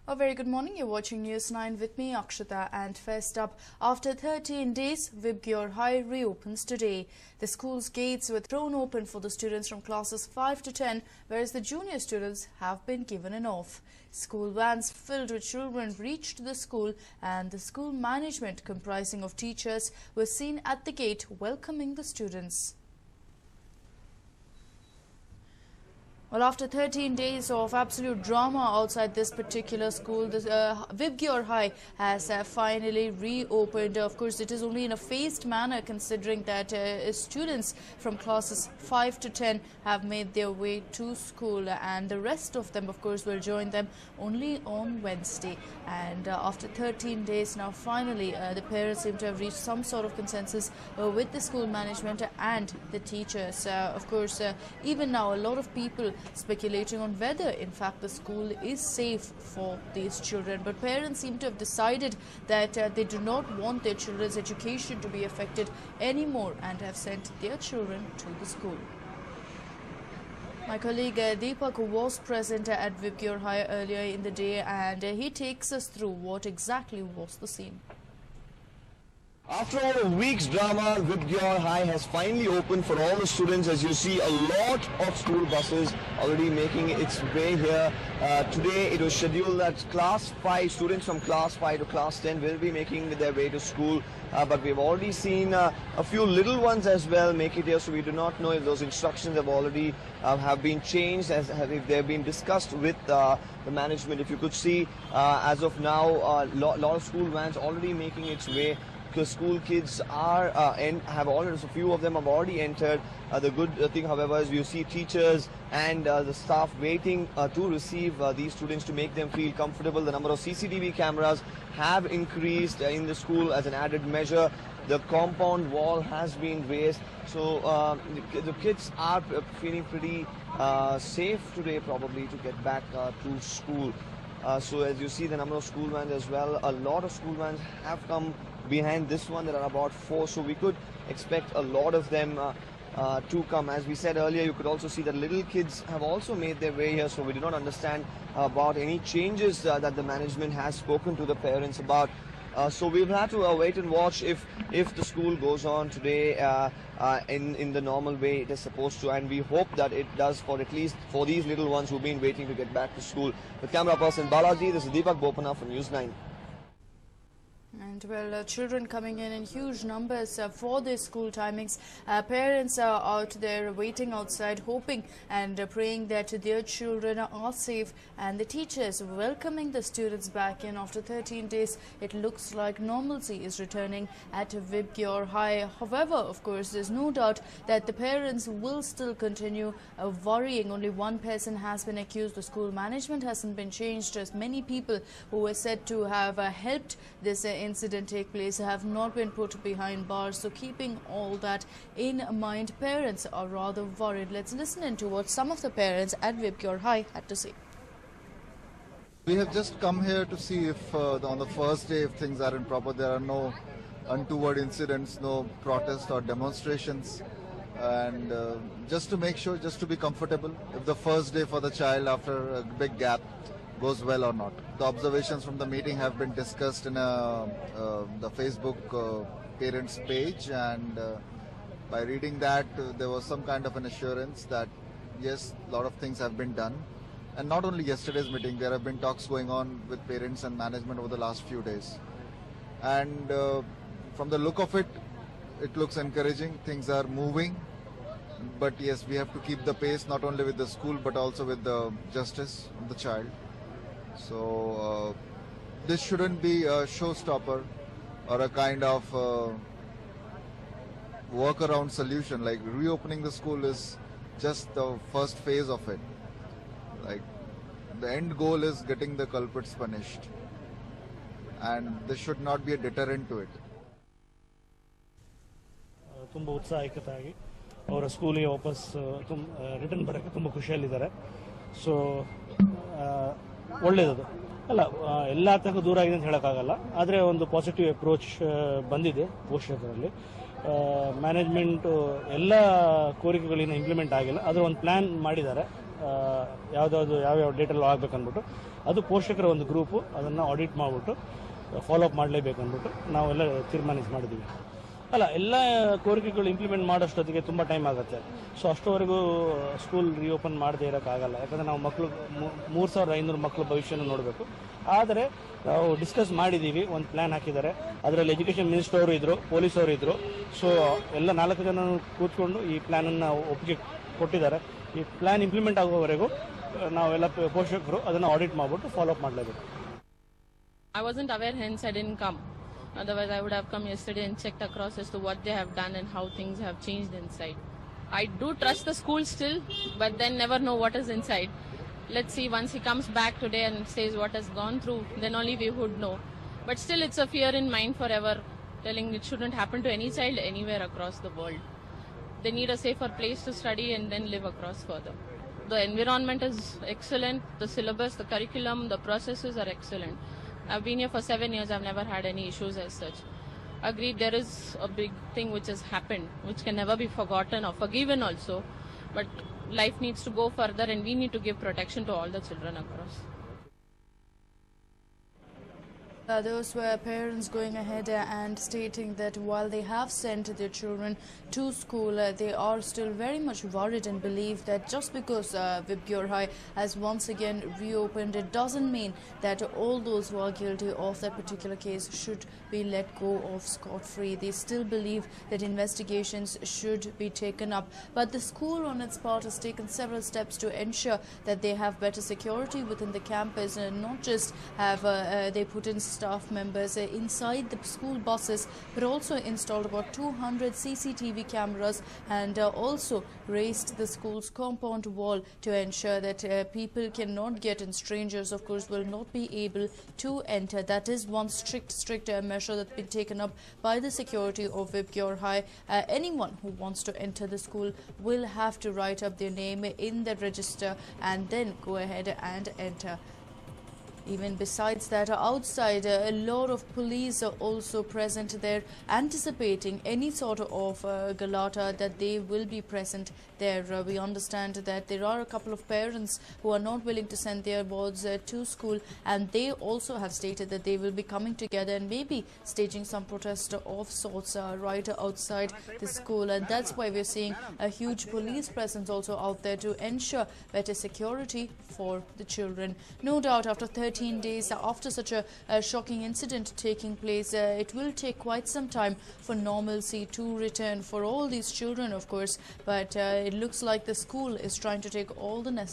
A very good morning. You're watching News9 with me, Akshita, and first up, after 13 days, Vigyor High reopens today. The school's gates were thrown open for the students from classes 5 to 10, whereas the junior students have been given an off. School vans filled with children reached the school, and the school management, comprising of teachers, were seen at the gate welcoming the students. Well, after 13 days of absolute drama outside this particular school, Vigyor High has finally reopened. Of course, it is only in a phased manner, considering that students from classes 5 to 10 have made their way to school, and the rest of them, of course, will join them only on Wednesday. And after 13 days now, finally, the parents seem to have reached some sort of consensus with the school management and the teachers. Of course, even now, a lot of people speculating on whether in fact the school is safe for these children, but parents seem to have decided that they do not want their children's education to be affected anymore and have sent their children to the school. My colleague Deepak was present at Vigyor High earlier in the day, and he takes us through what exactly was the scene. After all a week's drama, Vigyor High has finally opened for all the students. As you see, a lot of school buses already making its way here. Today it was scheduled that class 5 students from class 5 to class 10 will be making their way to school. But we've already seen a few little ones as well make it here, so we do not know if those instructions have already have been changed, if they've been discussed with the management. If you could see, as of now, a lot of school vans already making its way. Because school kids are have already, so few of them have already entered. The good thing, however, is you see teachers and the staff waiting to receive these students to make them feel comfortable. The number of CCTV cameras have increased in the school as an added measure. The compound wall has been raised, so the kids are feeling pretty safe today, probably, to get back to school. So as you see, the number of school vans as well, a lot of school vans have come behind this one. There are about 4, so we could expect a lot of them to come. As we said earlier, you could also see that little kids have also made their way here, so we do not understand about any changes that the management has spoken to the parents about. So we'll have to wait and watch if the school goes on today in the normal way it is supposed to, and we hope that it does, for at least for these little ones who've been waiting to get back to school. With camera person Balaji, this is Deepak Bopana for News9. And well, children coming in huge numbers for their school timings. Parents are out there waiting outside, hoping and praying that their children are safe, and the teachers welcoming the students back in. After 13 days, it looks like normalcy is returning at Vigyor High. However, of course, there's no doubt that the parents will still continue worrying. Only one person has been accused. The school management hasn't been changed, as many people who were said to have helped this incident take place have not been put behind bars. So keeping all that in mind, parents are rather worried. Let's listen into what some of the parents at Vigyor High had to say. We have just come here to see if on the first day, if things are in proper, there are no untoward incidents, no protests or demonstrations, and just to make sure, just to be comfortable, if the first day for the child after a big gap goes well or not. The observations from the meeting have been discussed in the Facebook parents page, and by reading that, there was some kind of an assurance that yes, a lot of things have been done. And not only yesterday's meeting, there have been talks going on with parents and management over the last few days. And from the look of it, it looks encouraging. Things are moving. But yes, we have to keep the pace, not only with the school, but also with the justice of the child. So this shouldn't be a showstopper or a kind of workaround solution. Like reopening the school is just the first phase of it. Like the end goal is getting the culprits punished, and this should not be a deterrent to it. ತುಂಬಾ ಉತ್ಸಾಹಿಕವಾಗಿ ಅವರ ಸ್ಕೂಲಿಗೆ ವಾಪಸ್ return ಬರೋಕ್ಕೆ ತುಂಬ ಖುಷಿಯಲ್ಲಿದ್ದಾರೆ. So ಒಳ್ಳೆಯದು ಅಲ್ಲ, ಎಲ್ಲ ತನಕ ದೂರ ಆಗಿದೆ ಅಂತ ಹೇಳೋಕ್ಕಾಗಲ್ಲ, ಆದರೆ ಒಂದು ಪಾಸಿಟಿವ್ ಅಪ್ರೋಚ್ ಬಂದಿದೆ ಪೋಷಕರಲ್ಲಿ. ಮ್ಯಾನೇಜ್ಮೆಂಟು ಎಲ್ಲ ಕೋರಿಕೆಗಳಿಂದ ಇಂಪ್ಲಿಮೆಂಟ್ ಆಗಿಲ್ಲ, ಅದರ ಒಂದು ಪ್ಲ್ಯಾನ್ ಮಾಡಿದ್ದಾರೆ. ಯಾವ್ಯಾವ ಡೇಟಲ್ಲಿ ಆಗಬೇಕು ಅಂದ್ಬಿಟ್ಟು ಅದು ಪೋಷಕರ ಒಂದು ಗ್ರೂಪು ಅದನ್ನು ಆಡಿಟ್ ಮಾಡಿಬಿಟ್ಟು ಫಾಲೋ ಅಪ್ ಮಾಡಲೇಬೇಕು ಅಂದ್ಬಿಟ್ಟು ನಾವೆಲ್ಲ ಮಾಡಿದ್ದೀವಿ. ಅಲ್ಲ, ಎಲ್ಲ ಕೋರಿಕೆಗಳು ಇಂಪ್ಲಿಮೆಂಟ್ ಮಾಡೋಷ್ಟೊತ್ತಿಗೆ ತುಂಬ ಟೈಮ್ ಆಗುತ್ತೆ. ಸೊ ಅಷ್ಟವರೆಗೂ ಸ್ಕೂಲ್ ರೀಓಪನ್ ಮಾಡದೇ ಇರೋಕ್ಕಾಗಲ್ಲ. ಯಾಕಂದರೆ ನಾವು ಮಕ್ಕಳು 3500 ಮಕ್ಕಳು ಭವಿಷ್ಯನ ನೋಡಬೇಕು. ಆದರೆ ನಾವು ಡಿಸ್ಕಸ್ ಮಾಡಿದ್ದೀವಿ, ಒಂದು ಪ್ಲ್ಯಾನ್ ಹಾಕಿದ್ದಾರೆ. ಅದರಲ್ಲಿ ಎಜುಕೇಷನ್ ಮಿನಿಸ್ಟರ್ ಅವರು ಇದ್ದರು, ಪೊಲೀಸ್ ಅವರು ಇದ್ದರು. ಸೊ ಎಲ್ಲ 4 ಜನ ಕೂತ್ಕೊಂಡು ಈ ಪ್ಲ್ಯಾನನ್ನು ಒಪ್ಪಿಗೆ ಕೊಟ್ಟಿದ್ದಾರೆ. ಈ ಪ್ಲ್ಯಾನ್ ಇಂಪ್ಲಿಮೆಂಟ್ ಆಗೋವರೆಗೂ ನಾವೆಲ್ಲ ಪೋಷಕರು ಅದನ್ನು ಆಡಿಟ್ ಮಾಡಿಬಿಟ್ಟು ಫಾಲೋ ಅಪ್ ಮಾಡಲೇಬೇಕು. I wasn't aware, hence I didn't come. Otherwise, I would have come yesterday and checked across as to what they have done and how things have changed inside. I do trust the school still, but then never know what is inside. Let's see, once he comes back today and says what has gone through, then only we would know. But still, it's a fear in mind forever, telling it shouldn't happen to any child anywhere across the world. They need a safer place to study and then live across further. The environment is excellent, the syllabus, the curriculum, the processes are excellent. I've been here for 7 years, I've never had any issues as such. Agreed, there is a big thing which has happened, which can never be forgotten or forgiven also, but life needs to go further and we need to give protection to all the children across. Those were parents going ahead and stating that while they have sent their children to school, they are still very much worried and believe that just because Vigyor High has once again reopened, it doesn't mean that all those who are guilty of that particular case should be let go of scot-free. They still believe that investigations should be taken up. But the school on its part has taken several steps to ensure that they have better security within the campus, and not just have they put in staff members inside the school buses, but also installed about 200 CCTV cameras and also raised the school's compound wall to ensure that people cannot get in. Strangers, of course, will not be able to enter. That is one strict measure that's been taken up by the security of Vigyor High. Anyone who wants to enter the school will have to write up their name in the register and then go ahead and enter. Even besides that, outside, a lot of police are also present there, anticipating any sort of galata that they will be present there. We understand that there are a couple of parents who are not willing to send their boys to school, and they also have stated that they will be coming together and maybe staging some protest of sorts right outside the school. And that's why we're seeing a huge police presence also out there to ensure better security for the children. No doubt, after 13 days after such a shocking incident taking place, it will take quite some time for normalcy to return for all these children, of course. But it looks like the school is trying to take all the necessary